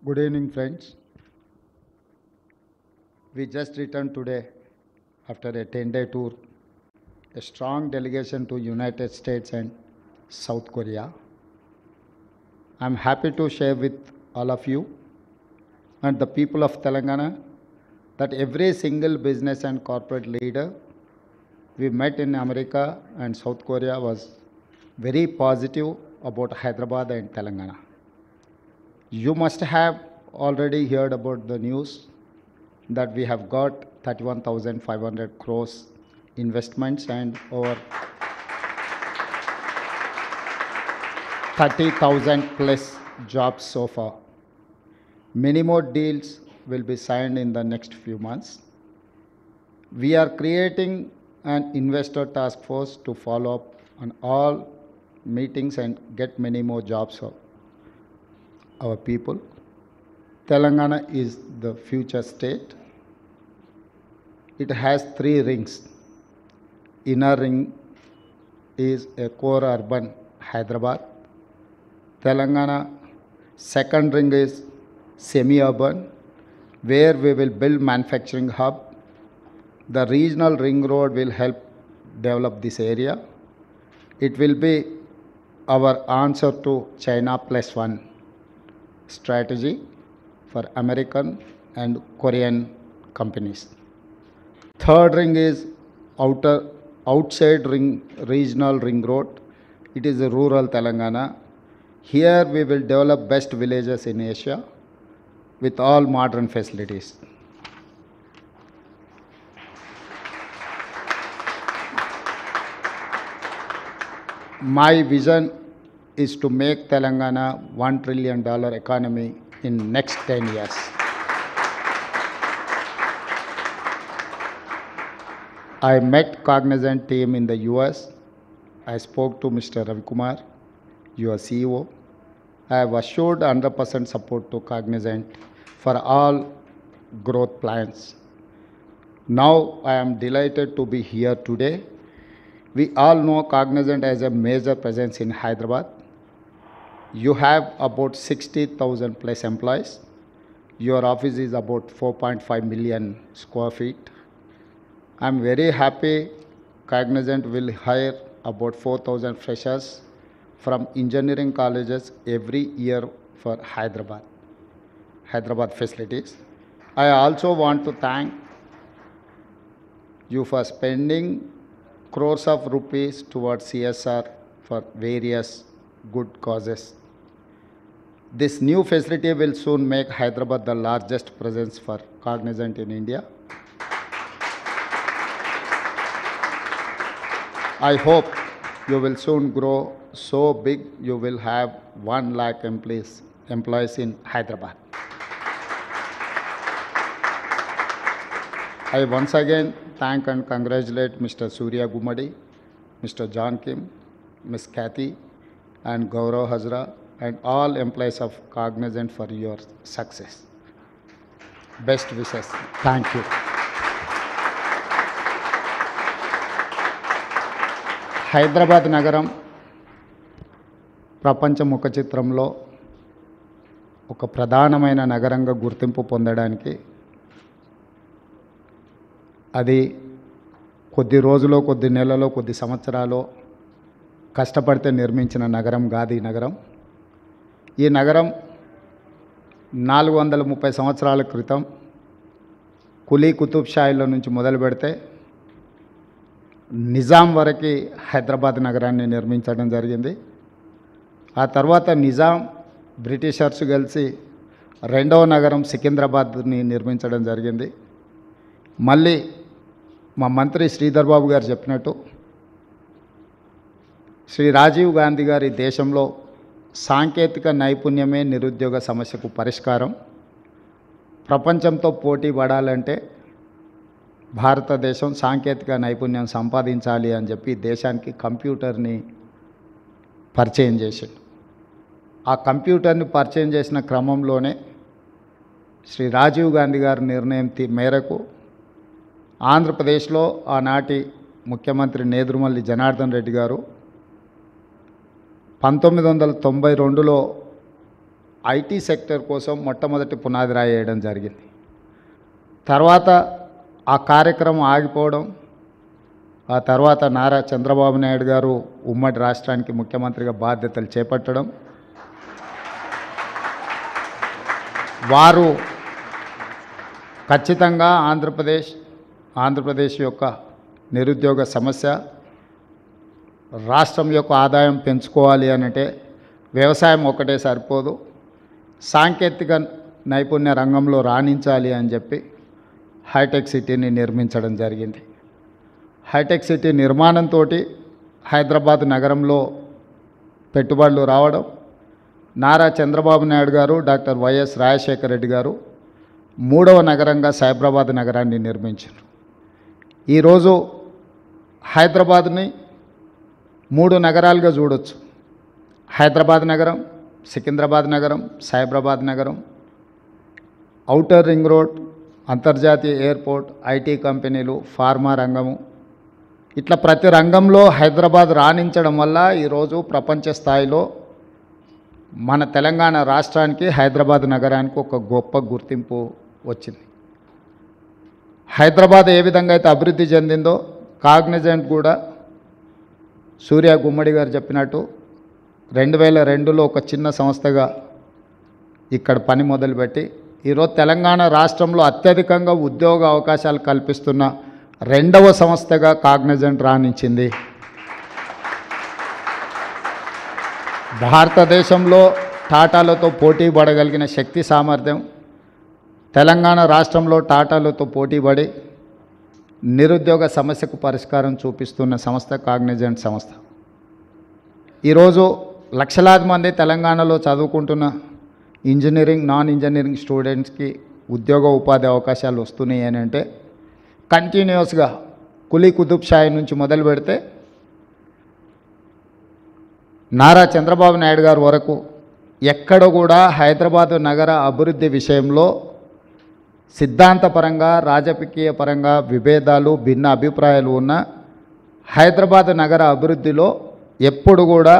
Good evening, friends. We just returned today after a 10-day tour, a strong delegation to United States and South Korea. I'm happy to share with all of you and the people of Telangana that every single business and corporate leader we met in America and South Korea was very positive about Hyderabad and Telangana. You must have already heard about the news that we have got 31,500 crores investments and over 30,000 plus jobs so far. Many more deals will be signed in the next few months. We are creating an investor task force to follow up on all meetings and get many more jobs for our people. Telangana is the future state. It has 3 rings. Inner ring is a core urban Hyderabad. Telangana second ring is semi-urban, where we will build manufacturing hub. The regional ring road will help develop this area. It will be our answer to China plus one strategy for American and Korean companies. Third ring is outside ring regional ring road. It is a rural Telangana. Here we will develop best villages in Asia with all modern facilities. My vision is to make Telangana $1 trillion economy in next 10 years. I met Cognizant team in the US. I spoke to Mr. Ravi Kumar, your CEO. I have assured 100% support to Cognizant for all growth plans. Now I am delighted to be here today. We all know Cognizant has a major presence in Hyderabad. You have about 60,000 plus employees. Your office is about 4.5 million square feet. I'm very happy Cognizant will hire about 4,000 freshers from engineering colleges every year for Hyderabad facilities. I also want to thank you for spending crores of rupees towards CSR for various good causes. This new facility will soon make Hyderabad the largest presence for Cognizant in India. I hope you will soon grow so big you will have 1 lakh employees in Hyderabad. I once again thank and congratulate Mr. Surya Gumadi, Mr. John Kim, Ms. Kathy, and Gaurav Hazra, and all employees of Cognizant for your success. Best wishes. Thank you. Hyderabad నగరం ప్రపంచ ముఖ చిత్రంలో ఒక ప్రధానమైన నగరంగా గుర్తింపు పొందడానికి అది కొద్ది రోజులో, కొద్ది నెలలో, కొద్ది సంవత్సరాలు కష్టపడితే నిర్మించిన నగరం కాదు ఈ నగరం. ఈ నగరం 430 సంవత్సరాల క్రితం కులీ కుతుబ్ షాయిల నుంచి మొదలు పెడితే నిజాం వరకు హైదరాబాద్ నగరాన్ని నిర్మించడం జరిగింది. ఆ తర్వాత నిజాం బ్రిటిషర్స్ కలిసి రెండవ నగరం సికింద్రాబాద్ని నిర్మించడం జరిగింది. మళ్ళీ మా మంత్రి శ్రీధర్ బాబు గారు చెప్పినట్టు శ్రీ రాజీవ్ గాంధీ గారి దేశంలో సాంకేతిక నైపుణ్యమే నిరుద్యోగ సమస్యకు పరిష్కారం. ప్రపంచంతో పోటీ పడాలంటే భారతదేశం సాంకేతిక నైపుణ్యం సంపాదించాలి అని చెప్పి దేశానికి కంప్యూటర్ని పరిచయం చేసింది. ఆ కంప్యూటర్ని పరిచయం చేసిన క్రమంలోనే శ్రీ రాజీవ్ గాంధీ గారి నిర్ణయం మేరకు ఆంధ్రప్రదేశ్లో ఆనాటి ముఖ్యమంత్రి నేదురుమల్లి జనార్దన్ రెడ్డి గారు 1992లో ఐటీ సెక్టర్ కోసం మొట్టమొదటి పునాది రాయి వేయడం జరిగింది. తర్వాత ఆ కార్యక్రమం ఆగిపోవడం, ఆ తర్వాత నారా చంద్రబాబు నాయుడు గారు ఉమ్మడి రాష్ట్రానికి ముఖ్యమంత్రిగా బాధ్యతలు చేపట్టడం, వారు ఖచ్చితంగా ఆంధ్రప్రదేశ్ యొక్క నిరుద్యోగ సమస్య, రాష్ట్రం యొక్క ఆదాయం పెంచుకోవాలి అనంటే వ్యవసాయం ఒకటే సరిపోదు, సాంకేతిక నైపుణ్య రంగంలో రాణించాలి అని చెప్పి హైటెక్ సిటీని నిర్మించడం జరిగింది. హైటెక్ సిటీ నిర్మాణంతో హైదరాబాద్ నగరంలో పెట్టుబడులు రావడం, నారా చంద్రబాబు నాయుడు గారు, డాక్టర్ వైఎస్ రాజశేఖర రెడ్డి గారు 3వ నగరంగా సైబరాబాద్ నగరాన్ని నిర్మించారు. ఈరోజు హైదరాబాద్ని 3 నగరాలుగా చూడొచ్చు. హైదరాబాద్ నగరం, సికింద్రాబాద్ నగరం, సైబరాబాద్ నగరం, ఔటర్ రింగ్ రోడ్, అంతర్జాతీయ ఎయిర్పోర్ట్, ఐటీ కంపెనీలు, ఫార్మా రంగము, ఇట్లా ప్రతి రంగంలో హైదరాబాద్ రాణించడం వల్ల ఈరోజు ప్రపంచ స్థాయిలో మన తెలంగాణ రాష్ట్రానికి, హైదరాబాద్ నగరానికి ఒక గొప్ప గుర్తింపు వచ్చింది. హైదరాబాద్ ఏ విధంగా అయితే అభివృద్ధి చెందిందో కాగ్నిజెంట్ కూడా సూర్య గుమ్మడి గారు చెప్పినట్టు 2002లో ఒక చిన్న సంస్థగా ఇక్కడ పని మొదలుపెట్టి ఈరోజు తెలంగాణ రాష్ట్రంలో అత్యధికంగా ఉద్యోగ అవకాశాలు కల్పిస్తున్న 2వ సంస్థగా కాగ్నిజెంట్ రాణించింది. భారతదేశంలో టాటాలతో పోటీ పడగలిగిన శక్తి సామర్థ్యం, తెలంగాణ రాష్ట్రంలో టాటాలతో పోటీపడి నిరుద్యోగ సమస్యకు పరిష్కారం చూపిస్తున్న సంస్థ కాగ్నిజెంట్ సంస్థ. ఈరోజు లక్షలాది మంది తెలంగాణలో చదువుకుంటున్న ఇంజనీరింగ్, నాన్ ఇంజనీరింగ్ స్టూడెంట్స్కి ఉద్యోగ ఉపాధి అవకాశాలు వస్తున్నాయి అని అంటే కంటిన్యూస్గా కులీ కుతుబ్ షాయి నుంచి మొదలు పెడితే నారా చంద్రబాబు నాయుడు గారు వరకు ఎక్కడ కూడా హైదరాబాద్ నగర అభివృద్ధి విషయంలో సిద్ధాంతపరంగా, రాజకీయ పరంగా విభేదాలు, భిన్న అభిప్రాయాలు ఉన్న హైదరాబాద్ నగర అభివృద్ధిలో ఎప్పుడు కూడా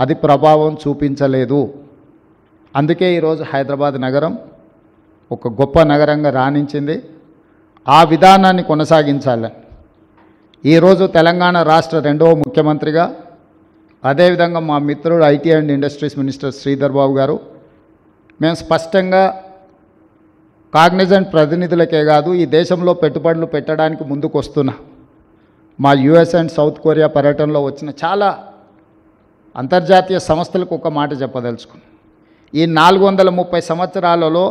అది ప్రభావం చూపించలేదు. అందుకే ఈరోజు హైదరాబాద్ నగరం ఒక గొప్ప నగరంగా రాణించింది. ఆ విధానాన్ని కొనసాగించాలి. ఈరోజు తెలంగాణ రాష్ట్ర 2వ ముఖ్యమంత్రిగా, అదేవిధంగా మా మిత్రుడు IT and industries minister Sridhar Babu గారు, మేము స్పష్టంగా కాగ్నిజెంట్ ప్రతినిధులకే కాదు, ఈ దేశంలో పెట్టుబడులు పెట్టడానికి ముందుకు వస్తున్న మా యుఎస్ అండ్ సౌత్ కొరియా పర్యటనలో వచ్చిన చాలా అంతర్జాతీయ సంస్థలకు ఒక మాట చెప్పదలుచుకున్నాం. ఈ 430 సంవత్సరాలలో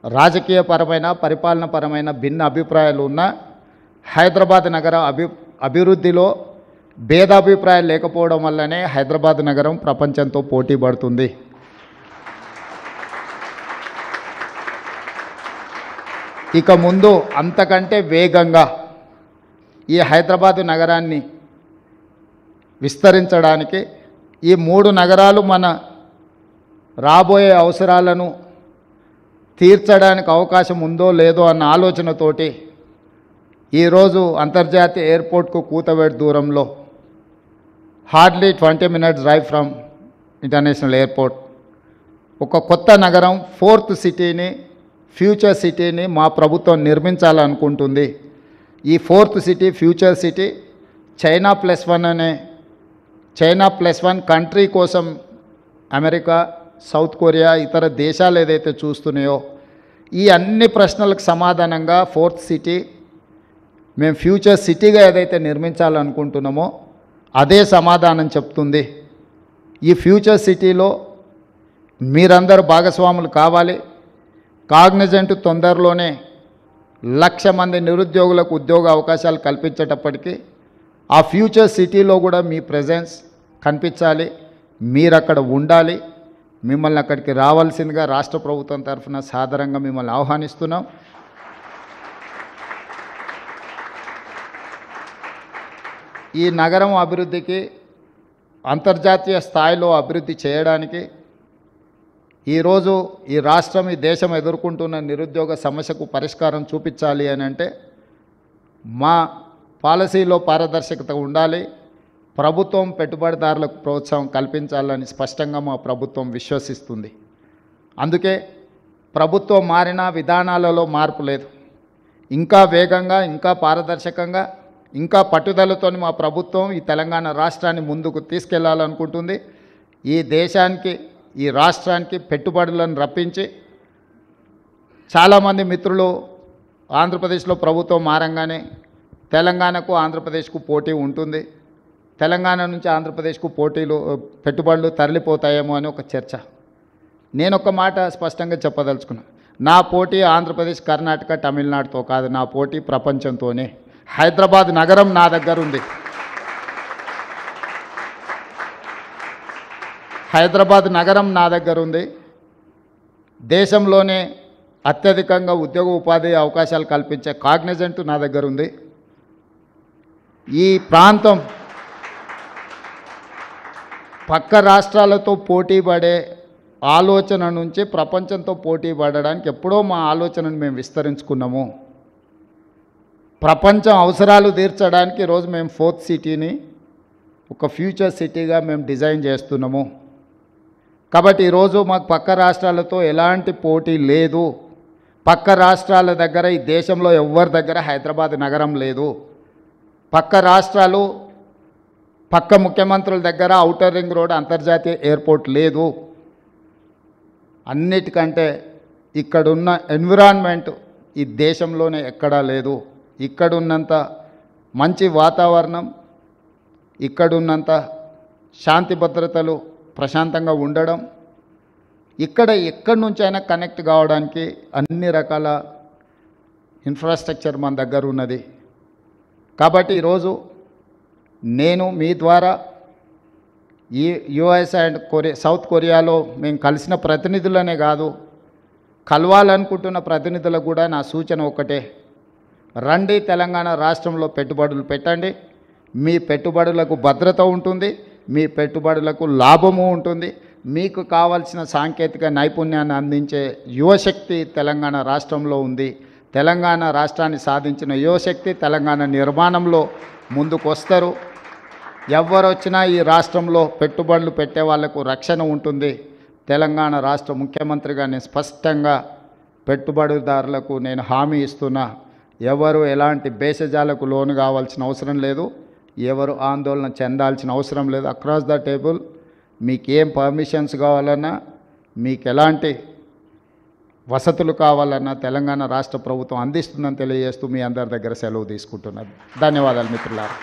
రాజకీయపరమైన, పరిపాలనపరమైన భిన్న అభిప్రాయాలు ఉన్న హైదరాబాద్ నగర అభివృద్ధిలో భేదాభిప్రాయాలు లేకపోవడం వల్లనే హైదరాబాద్ నగరం ప్రపంచంతో పోటీ పడుతుంది. ఇక ముందు అంతకంటే వేగంగా ఈ హైదరాబాద్ నగరాన్ని విస్తరించడానికి, ఈ 3 నగరాలు మన రాబోయే అవసరాలను తీర్చడానికి అవకాశం ఉందో లేదో అన్న ఆలోచనతోటి ఈరోజు అంతర్జాతీయ ఎయిర్పోర్ట్కు కూతవేటు దూరంలో, hardly 20 minutes drive from international airport, ఒక కొత్త నగరం, 4th సిటీని, ఫ్యూచర్ సిటీని మా ప్రభుత్వం నిర్మించాలనుకుంటుంది. ఈ 4th city, future city China plus one country కోసం అమెరికా, సౌత్ కొరియా, ఇతర దేశాలు ఏదైతే చూస్తున్నాయో ఈ అన్ని ప్రశ్నలకు సమాధానంగా 4th సిటీ మేము ఫ్యూచర్ సిటీగా ఏదైతే నిర్మించాలనుకుంటున్నామో అదే సమాధానం చెప్తుంది. ఈ ఫ్యూచర్ సిటీలో మీరందరూ భాగస్వాములు కావాలి. కాగ్నిజెంట్ తొందరలోనే 1,00,000 మంది నిరుద్యోగులకు ఉద్యోగ అవకాశాలు కల్పించేటప్పటికీ ఆ ఫ్యూచర్ సిటీలో కూడా మీ ప్రెజెన్స్ కనిపించాలి, మీరు అక్కడ ఉండాలి. మిమ్మల్ని అక్కడికి రావాల్సిందిగా రాష్ట్ర ప్రభుత్వం తరఫున సాదరంగా మిమ్మల్ని ఆహ్వానిస్తున్నాం. ఈ నగరం అభివృద్ధికి, అంతర్జాతీయ స్థాయిలో అభివృద్ధి చేయడానికి ఈరోజు ఈ రాష్ట్రం, ఈ దేశం ఎదుర్కొంటున్న నిరుద్యోగ సమస్యకు పరిష్కారం చూపించాలి అని అంటే మా పాలసీలో పారదర్శకత ఉండాలి. ప్రభుత్వం పెట్టుబడిదారులకు ప్రోత్సాహం కల్పించాలని స్పష్టంగా మా ప్రభుత్వం విశ్వసిస్తుంది. అందుకే ప్రభుత్వం మారిన విధానాలలో మార్పు లేదు. ఇంకా వేగంగా, ఇంకా పారదర్శకంగా, ఇంకా పట్టుదలతో మా ప్రభుత్వం ఈ తెలంగాణ రాష్ట్రాన్ని ముందుకు తీసుకెళ్లాలనుకుంటుంది. ఈ దేశానికి, ఈ రాష్ట్రానికి పెట్టుబడులను రప్పించి, చాలామంది మిత్రులు ఆంధ్రప్రదేశ్లో ప్రభుత్వం మారంగానే తెలంగాణకు ఆంధ్రప్రదేశ్కు పోటీ ఉంటుంది, తెలంగాణ నుంచి ఆంధ్రప్రదేశ్కు పెట్టుబడులు తరలిపోతాయేమో అని ఒక చర్చ. నేను ఒక మాట స్పష్టంగా చెప్పదలుచుకున్నాను. నా పోటీ ఆంధ్రప్రదేశ్, కర్ణాటక, తమిళనాడుతో కాదు, నా పోటీ ప్రపంచంతోనే. హైదరాబాద్ నగరం నా దగ్గర ఉంది. హైదరాబాద్ నగరం నా దగ్గర ఉంది. దేశంలోనే అత్యధికంగా ఉద్యోగ ఉపాధి అవకాశాలు కల్పించే కాగ్నిజెంట్ నా దగ్గర ఉంది. ఈ ప్రాంతం పక్క రాష్ట్రాలతో పోటీ పడే ఆలోచన నుంచి ప్రపంచంతో పోటీ పడడానికి ఎప్పుడో మా ఆలోచనను మేము విస్తరించుకున్నాము. ప్రపంచం అవసరాలు తీర్చడానికి ఈరోజు మేము 4th సిటీని ఒక ఫ్యూచర్ సిటీగా మేము డిజైన్ చేస్తున్నాము. కాబట్టి ఈరోజు మాకు పక్క రాష్ట్రాలతో ఎలాంటి పోటీ లేదు. పక్క రాష్ట్రాల దగ్గర, ఈ దేశంలో ఎవరి దగ్గర హైదరాబాద్ నగరం లేదు. పక్క రాష్ట్రాలు, పక్క ముఖ్యమంత్రుల దగ్గర ఔటర్ రింగ్ రోడ్, అంతర్జాతీయ ఎయిర్పోర్ట్ లేదు. అన్నిటికంటే ఇక్కడున్న ఎన్విరాన్మెంట్ ఈ దేశంలోనే ఎక్కడా లేదు. ఇక్కడున్నంత మంచి వాతావరణం, ఇక్కడున్నంత శాంతి భద్రతలు, ప్రశాంతంగా ఉండడం, ఇక్కడ ఎక్కడి నుంచైనా కనెక్ట్ కావడానికి అన్ని రకాల ఇన్ఫ్రాస్ట్రక్చర్ మన దగ్గర ఉన్నది. కాబట్టి ఈరోజు నేను మీ ద్వారా ఈ యుఎస్ అండ్ సౌత్ కొరియాలో మేము కలిసిన ప్రతినిధులనే కాదు, కలవాలనుకుంటున్న ప్రతినిధులకు కూడా నా సూచన ఒకటే: రండి, తెలంగాణ రాష్ట్రంలో పెట్టుబడులు పెట్టండి. మీ పెట్టుబడులకు భద్రత ఉంటుంది, మీ పెట్టుబడులకు లాభము ఉంటుంది. మీకు కావాల్సిన సాంకేతిక నైపుణ్యాన్ని అందించే యువశక్తి తెలంగాణ రాష్ట్రంలో ఉంది. తెలంగాణ రాష్ట్రాన్ని సాధించిన యువశక్తి తెలంగాణ నిర్మాణంలో ముందుకు వస్తారు. ఎవరు వచ్చినా ఈ రాష్ట్రంలో పెట్టుబడులు పెట్టే వాళ్లకు రక్షణ ఉంటుంది. తెలంగాణ రాష్ట్ర ముఖ్యమంత్రిగా నేను స్పష్టంగా పెట్టుబడిదారులకు నేను హామీ ఇస్తున్నా. ఎవరు ఎలాంటి భేషజాలకు లోను కావాల్సిన అవసరం లేదు, ఎవరు ఆందోళన చెందాల్సిన అవసరం లేదు. అక్రాస్ ద టేబుల్ మీకు ఏం పర్మిషన్స్ కావాలన్నా, మీకు ఎలాంటి వసతులు కావాలన్నా తెలంగాణ రాష్ట్ర ప్రభుత్వం అందిస్తుందని తెలియజేస్తూ మీ అందరి దగ్గర సెలవు తీసుకుంటున్నాను. ధన్యవాదాలు మిత్రులారా.